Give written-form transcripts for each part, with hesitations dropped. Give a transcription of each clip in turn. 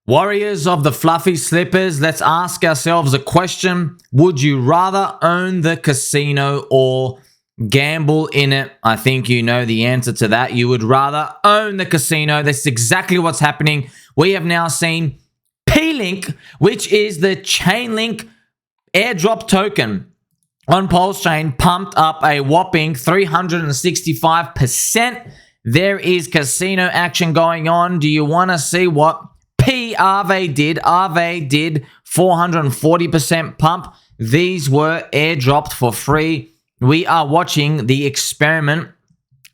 Warriors of the fluffy slippers, let's ask ourselves a question. Would you rather own the casino or gamble in it? I think you know the answer to that. You would rather own the casino. That's exactly what's happening. We have now seen P-Link, which is the Chainlink airdrop token on PulseChain, pumped up a whopping 365%. There is casino action going on. Do you want to see what AAVE did? AAVE did 440% pump. These were airdropped for free. We are watching the experiment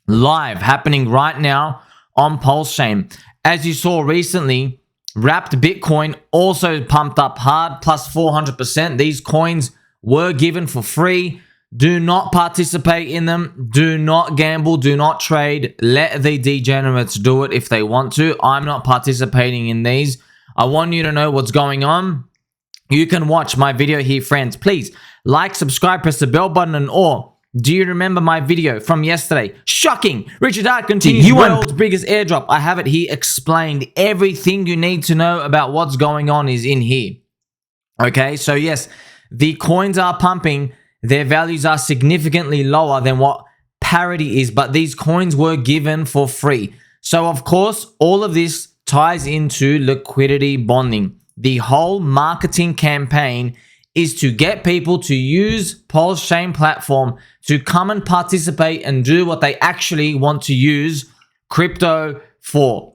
live happening right now on PulseChain. As you saw recently, Wrapped Bitcoin also pumped up hard, plus 400%. These coins were given for free. Do not participate in them. Do not gamble. Do not trade. Let the degenerates do it if they want to. I'm not participating in these. I want you to know what's going on. You can watch my video here, friends. Please like, subscribe, press the bell button, and all. Do you remember my video from yesterday? Shocking! Richard Hart continues world's biggest airdrop. I have it here explained. Everything you need to know about what's going on is in here. Okay, so yes, the coins are pumping. Their values are significantly lower than what parity is, but these coins were given for free. So of course, all of this ties into liquidity bonding. The whole marketing campaign is to get people to use PulseChain platform to come and participate and do what they actually want to use crypto for.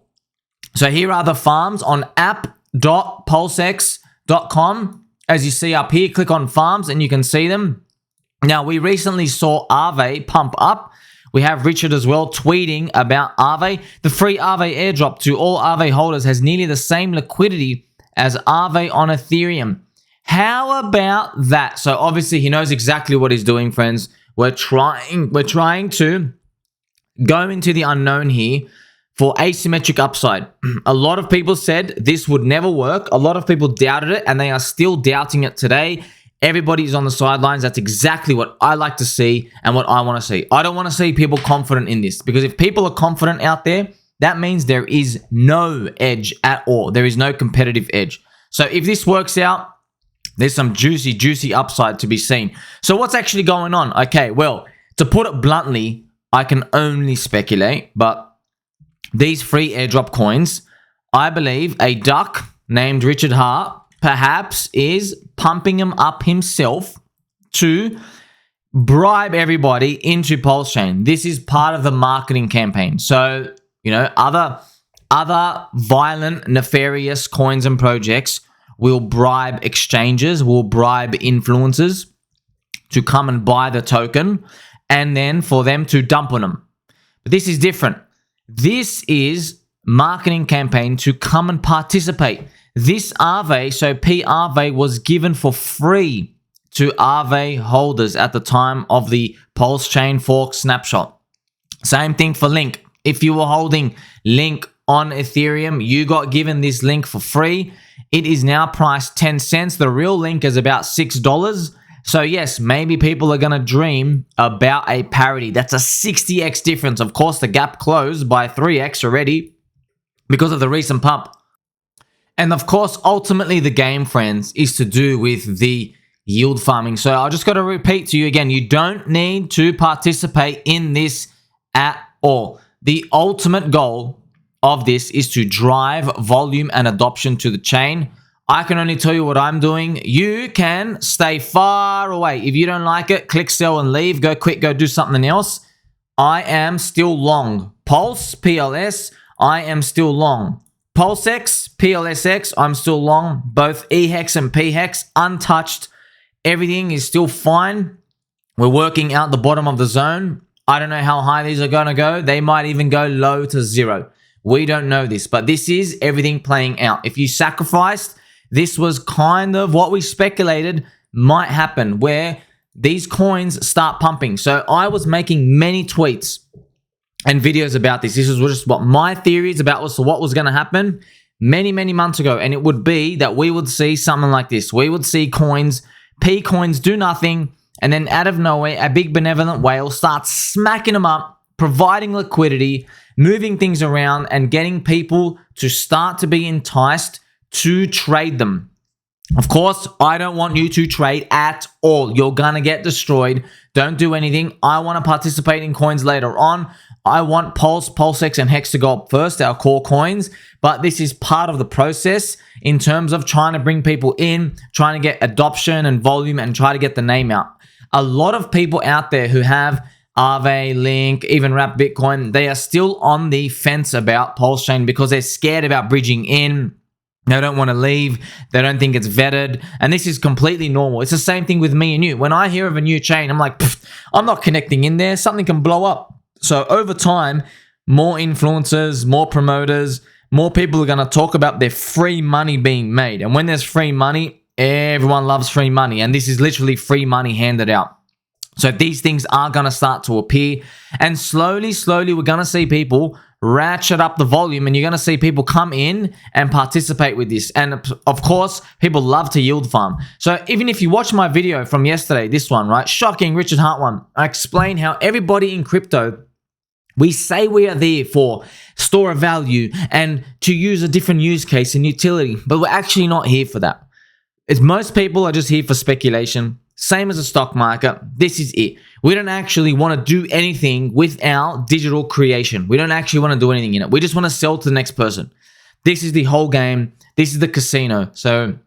So here are the farms on app.pulsex.com. As you see up here, click on farms and you can see them. Now, we recently saw AAVE pump up. We have Richard as well tweeting about AAVE. The free AAVE airdrop to all AAVE holders has nearly the same liquidity as AAVE on Ethereum. How about that? So obviously he knows exactly what he's doing, friends. We're trying to go into the unknown here for asymmetric upside. A lot of people said this would never work. A lot of people doubted it, and they are still doubting it today. Everybody's on the sidelines. That's exactly what I like to see and what I want to see. I don't want to see people confident in this, because if people are confident out there, that means there is no edge at all. There is no competitive edge. So if this works out, there's some juicy upside to be seen. So what's actually going on? Okay, well, to put it bluntly, I can only speculate, but these free airdrop coins, I believe a duck named Richard Hart perhaps is pumping them up himself to bribe everybody into PulseChain. This is part of the marketing campaign. So, you know, other violent, nefarious coins and projects will bribe exchanges, will bribe influencers to come and buy the token, and then for them to dump on them. But this is different. This is marketing campaign to come and participate. This AAVE, so PAAVE, was given for free to AAVE holders at the time of the PulseChain fork snapshot. Same thing for Link. If you were holding Link on Ethereum, you got given this Link for free. It is now priced 10 cents. The real Link is about $6. So yes, maybe people are going to dream about a parity. That's a 60x difference. Of course, the gap closed by 3x already because of the recent pump. And of course, ultimately the game, friends, is to do with the yield farming. So I'll just got to repeat to you again, you don't need to participate in this at all. The ultimate goal of this is to drive volume and adoption to the chain. I can only tell you what I'm doing. You can stay far away. If you don't like it, click sell and leave. Go quick, go do something else. I am still long. Pulse, PLS, I am still long. PulseX, PLSX, I'm still long. Both EHEX and PHEX, untouched. Everything is still fine. We're working out the bottom of the zone. I don't know how high these are going to go. They might even go low to zero. We don't know this, but this is everything playing out. If you sacrificed, this was kind of what we speculated might happen, where these coins start pumping. So I was making many tweets and videos about this. This was just what my theories about what was going to happen many months ago. And it would be that we would see something like this. We would see coins, P coins do nothing. And then out of nowhere, a big benevolent whale starts smacking them up, providing liquidity, moving things around, and getting people to start to be enticed to trade them. Of course, I don't want you to trade at all. You're going to get destroyed. Don't do anything. I want to participate in coins later on. I want Pulse, PulseX, and Hex to go up first, our core coins. But this is part of the process in terms of trying to bring people in, trying to get adoption and volume, and try to get the name out. A lot of people out there who have AAVE, Link, even Wrap Bitcoin, they are still on the fence about PulseChain because they're scared about bridging in. They don't want to leave. They don't think it's vetted. And this is completely normal. It's the same thing with me and you. When I hear of a new chain, I'm like, I'm not connecting in there. Something can blow up. So over time, more influencers, more promoters, more people are going to talk about their free money being made. And when there's free money, everyone loves free money. And this is literally free money handed out. So these things are going to start to appear. And slowly, we're going to see people ratchet up the volume, and you're going to see people come in and participate with this. And of course, people love to yield farm. So even if you watch my video from yesterday, this one, right? Shocking Richard Hart one. I explain how everybody in crypto, we say we are there for store of value and to use a different use case and utility, but we're actually not here for that. It's most people are just here for speculation. Same as the stock market. This is it. We don't actually want to do anything with our digital creation. We don't actually want to do anything in it. We just want to sell to the next person. This is the whole game. This is the casino. So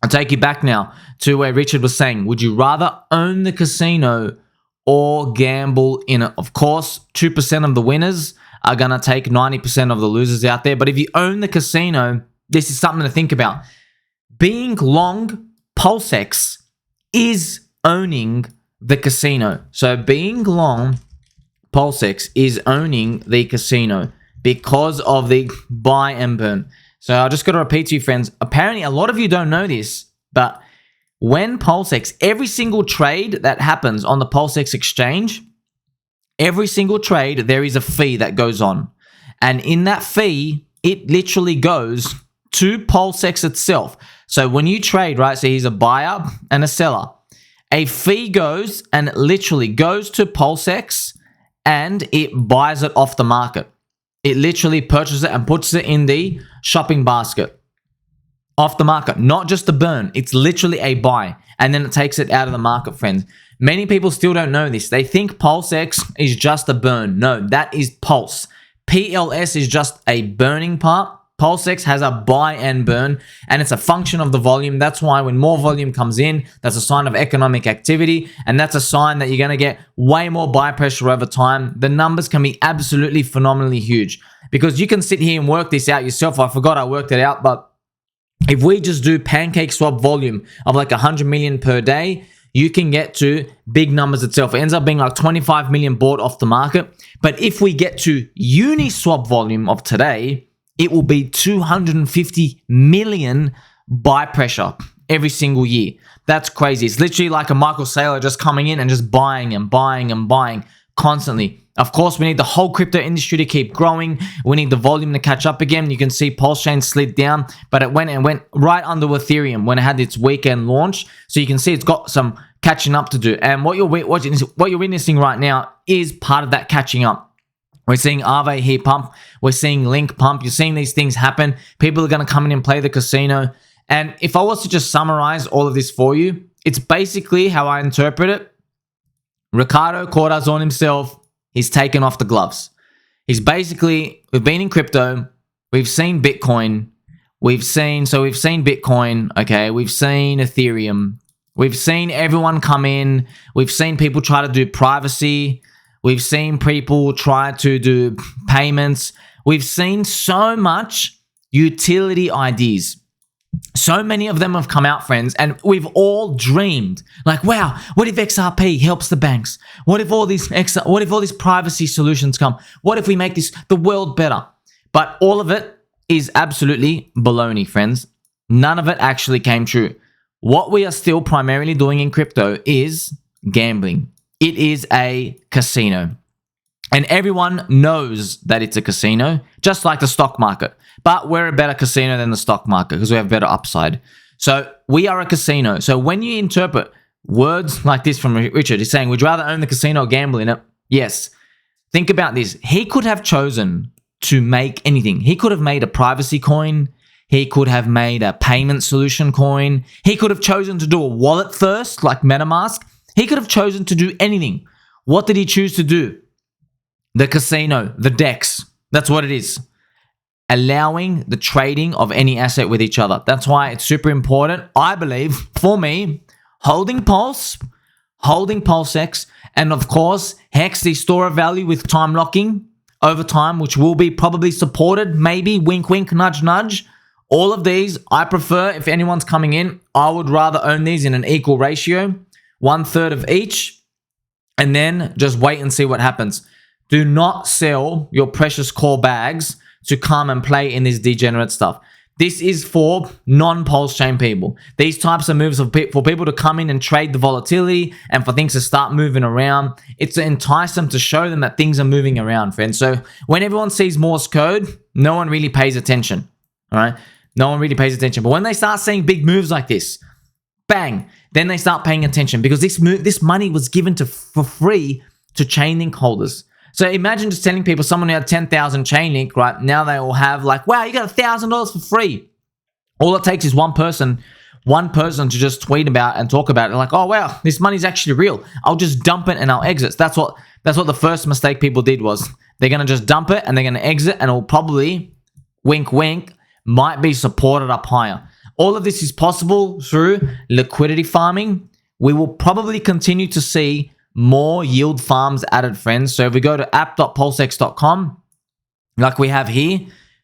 I'll take you back now to where Richard was saying, would you rather own the casino or gamble in it? Of course, 2% of the winners are going to take 90% of the losers out there. But if you own the casino, this is something to think about. Being long PulseX is owning the casino. So being long PulseX is owning the casino because of the buy and burn. So I just got to repeat to you, friends. Apparently, a lot of you don't know this, but when PulseX, every single trade that happens on the PulseX exchange, every single trade, there is a fee that goes on. And in that fee, it literally goes to PulseX itself. So when you trade, right, so he's a buyer and a seller, a fee goes and literally goes to PulseX and it buys it off the market. It literally purchases it and puts it in the shopping basket off the market, not just a burn. It's literally a buy, and then it takes it out of the market, friends. Many people still don't know this. They think PulseX is just a burn. No, that is Pulse. PLS is just a burning part. PulseX has a buy and burn, and it's a function of the volume. That's why when more volume comes in, that's a sign of economic activity, and that's a sign that you're going to get way more buy pressure over time. The numbers can be absolutely phenomenally huge because you can sit here and work this out yourself. I forgot I worked it out, but if we just do pancake swap volume of like 100 million per day, you can get to big numbers itself. It ends up being like 25 million bought off the market. But if we get to Uniswap volume of today, it will be 250 million buy pressure every single year. That's crazy. It's literally like a Michael Saylor just coming in and just buying and buying and buying constantly. Of course, we need the whole crypto industry to keep growing. We need the volume to catch up again. You can see PulseChain slid down, but it went right under Ethereum when it had its weekend launch. So you can see it's got some catching up to do. And what you're witnessing right now is part of that catching up. We're seeing AAVE here pump. We're seeing Link pump. You're seeing these things happen. People are going to come in and play the casino. And if I was to just summarize all of this for you, it's basically how I interpret it. Ricardo Corazon himself, he's taken off the gloves. He's basically, we've been in crypto. We've seen Bitcoin. We've seen Bitcoin, okay? We've seen Ethereum. We've seen everyone come in. We've seen people try to do privacy. We've seen people try to do payments. We've seen so much utility ideas. So many of them have come out, friends, and we've all dreamed like, wow, what if XRP helps the banks? What if all these privacy solutions come? What if we make the world better? But all of it is absolutely baloney, friends. None of it actually came true. What we are still primarily doing in crypto is gambling. It is a casino. And everyone knows that it's a casino, just like the stock market. But we're a better casino than the stock market because we have better upside. So we are a casino. So when you interpret words like this from Richard, he's saying, would you rather own the casino or gamble in it? Yes. Think about this. He could have chosen to make anything. He could have made a privacy coin. He could have made a payment solution coin. He could have chosen to do a wallet first, like MetaMask. He could have chosen to do anything. What did he choose to do? The casino, the DEX. That's what it is. Allowing the trading of any asset with each other. That's why it's super important, I believe, for me, holding Pulse, holding PulseX, and of course, Hex, the store of value with time locking over time, which will be probably supported, maybe, wink, wink, nudge, nudge. All of these, I prefer, if anyone's coming in, I would rather own these in an equal ratio, 1/3 of each, and then just wait and see what happens. Do not sell your precious core bags to come and play in this degenerate stuff. This is for non-PulseChain people. These types of moves are for people to come in and trade the volatility and for things to start moving around. It's to entice them, to show them that things are moving around, friends. So when everyone sees Morse code, no one really pays attention, all right? No one really pays attention. But when they start seeing big moves like this, bang, then they start paying attention because this money was given for free to Chainlink holders. So imagine just telling people, someone who had 10,000 Chainlink, right? Now they will have like, wow, you got $1,000 for free. All it takes is one person to just tweet about and talk about it. Like, oh, wow, this money's actually real. I'll just dump it and I'll exit. That's what the first mistake people did was they're going to just dump it and they're going to exit and it'll probably, wink, wink, might be supported up higher. All of this is possible through liquidity farming. We will probably continue to see more yield farms added, friends. So if we go to app.pulsex.com, like we have here,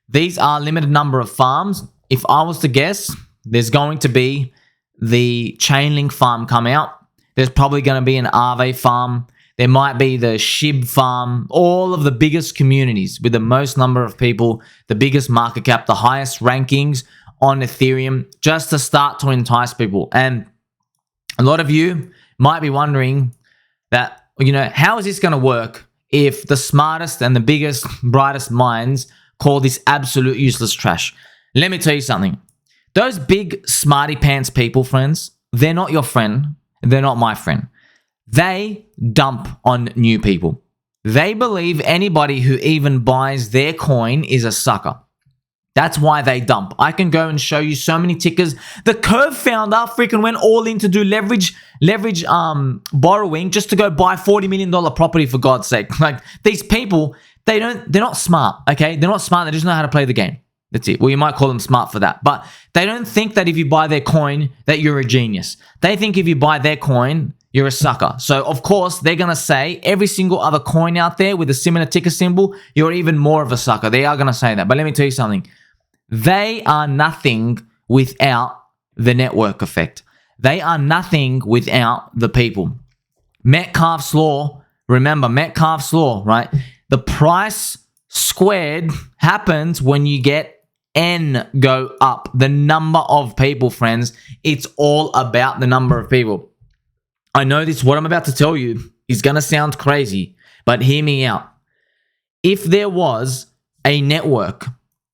these are limited number of farms. If I was to guess, there's going to be the Chainlink farm come out. There's probably going to be an AAVE farm. There might be the SHIB farm. All of the biggest communities with the most number of people, the biggest market cap, the highest rankings on Ethereum, just to start to entice people. And a lot of you might be wondering that, you know, how is this going to work if the smartest and the biggest, brightest minds call this absolute useless trash? Let me tell you something. Those big smarty pants people, friends, they're not your friend. They're not my friend. They dump on new people. They believe anybody who even buys their coin is a sucker. That's why they dump. I can go and show you so many tickers. The Curve founder freaking went all in to do leverage borrowing just to go buy $40 million property, for God's sake. Like, these people, they're not smart, okay? They're not smart. They just know how to play the game. That's it. Well, you might call them smart for that. But they don't think that if you buy their coin that you're a genius. They think if you buy their coin, you're a sucker. So, of course, they're going to say every single other coin out there with a similar ticker symbol, you're even more of a sucker. They are going to say that. But let me tell you something. They are nothing without the network effect. They are nothing without the people. Metcalfe's law, remember Metcalfe's law, right? The price squared happens when you get N go up. The number of people, friends. It's all about the number of people. I know this, what I'm about to tell you is going to sound crazy, but hear me out. If there was a network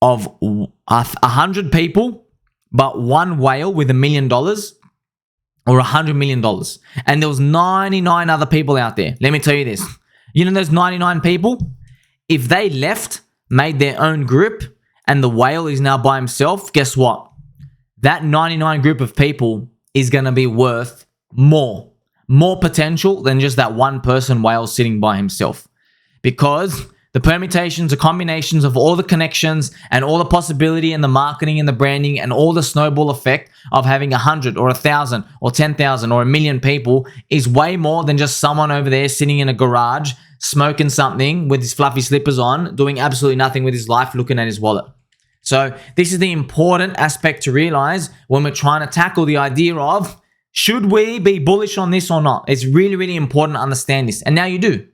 of 100 people, but one whale with $1 million or $100 million, and there was 99 other people out there, let me tell you this. You know those 99 people? If they left, made their own group, and the whale is now by himself, guess what? That 99 group of people is going to be worth more potential than just that one person whale sitting by himself. Because the permutations, the combinations of all the connections and all the possibility and the marketing and the branding and all the snowball effect of having 100 or 1,000 or 10,000 or 1,000,000 people is way more than just someone over there sitting in a garage smoking something with his fluffy slippers on, doing absolutely nothing with his life, looking at his wallet. So this is the important aspect to realize when we're trying to tackle the idea of, should we be bullish on this or not? It's really, really important to understand this. And now you do.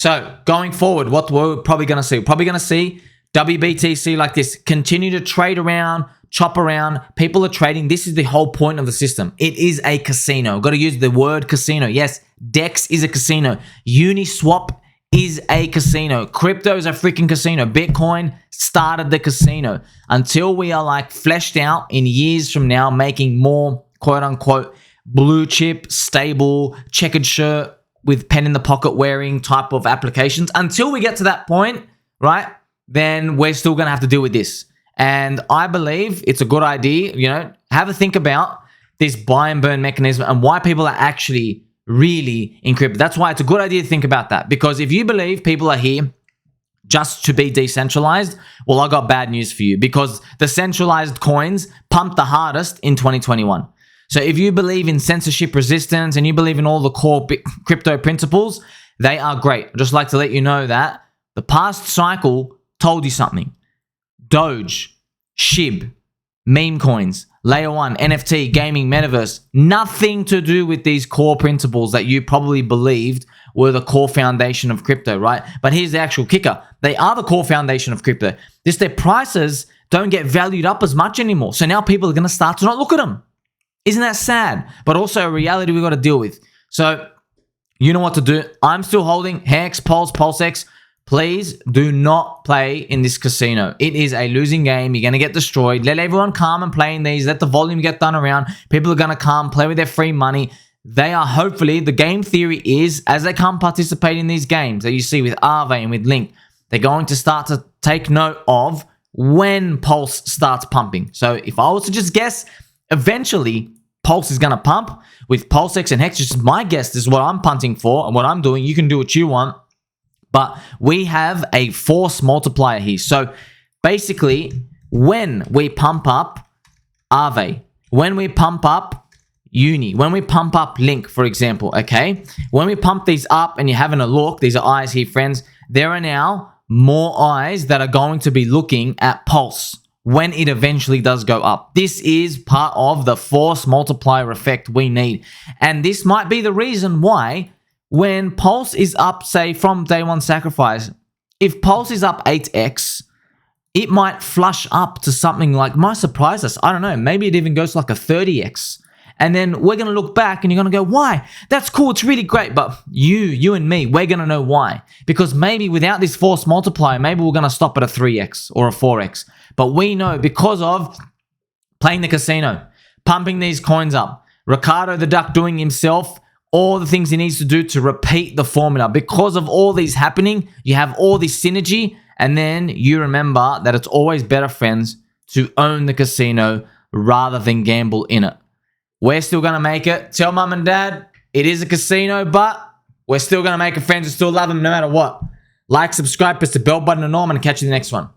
So going forward, what we're probably going to see? We're probably going to see WBTC like this. Continue to trade around, chop around. People are trading. This is the whole point of the system. It is a casino. Got to use the word casino. Yes, DEX is a casino. Uniswap is a casino. Crypto is a freaking casino. Bitcoin started the casino. Until we are like fleshed out in years from now, making more quote unquote blue chip, stable, checkered shirt with pen in the pocket wearing type of applications. Until we get to that point, right, then we're still going to have to deal with this. And I believe it's a good idea, you know, have a think about this buy and burn mechanism and why people are actually really in crypto. That's why it's a good idea to think about that. Because if you believe people are here just to be decentralized, well, I got bad news for you, because the centralized coins pumped the hardest in 2021. So if you believe in censorship resistance and you believe in all the core crypto principles, they are great. I'd just like to let you know that the past cycle told you something. Doge, SHIB, meme coins, layer 1, NFT, gaming, metaverse, nothing to do with these core principles that you probably believed were the core foundation of crypto, right? But here's the actual kicker. They are the core foundation of crypto. Just their prices don't get valued up as much anymore. So now people are going to start to not look at them. Isn't that sad? But also a reality we got to deal with. So you know what to do. I'm still holding Hex, Pulse, PulseX. Please do not play in this casino. It is a losing game. You're going to get destroyed. Let everyone calm and play in these. Let the volume get done around. People are going to come, play with their free money. They are hopefully, the game theory is, as they come participate in these games that you see with AAVE and with Link, they're going to start to take note of when Pulse starts pumping. So if I was to just guess, eventually Pulse is going to pump with PulseX and Hex. Just my guess. This is what I'm punting for and what I'm doing. You can do what you want. But we have a force multiplier here. So basically, when we pump up AAVE, when we pump up Uni, when we pump up Link, for example, okay? When we pump these up and you're having a look, these are eyes here, friends, there are now more eyes that are going to be looking at Pulse when it eventually does go up. This is part of the force multiplier effect we need. And this might be the reason why when Pulse is up, say, from day one sacrifice, if Pulse is up 8x, it might flush up to something like, might surprise us. I don't know. Maybe it even goes to like a 30x. And then we're going to look back and you're going to go, why? That's cool. It's really great. But you and me, we're going to know why. Because maybe without this force multiplier, maybe we're going to stop at a 3x or a 4x. But we know because of playing the casino, pumping these coins up, Ricardo the Duck doing himself, all the things he needs to do to repeat the formula. Because of all these happening, you have all this synergy. And then you remember that it's always better, friends, to own the casino rather than gamble in it. We're still going to make it. Tell mum and dad it is a casino, but we're still going to make it, friends. We still love them no matter what. Like, subscribe, press the bell button, and all. I'm going to catch you in the next one.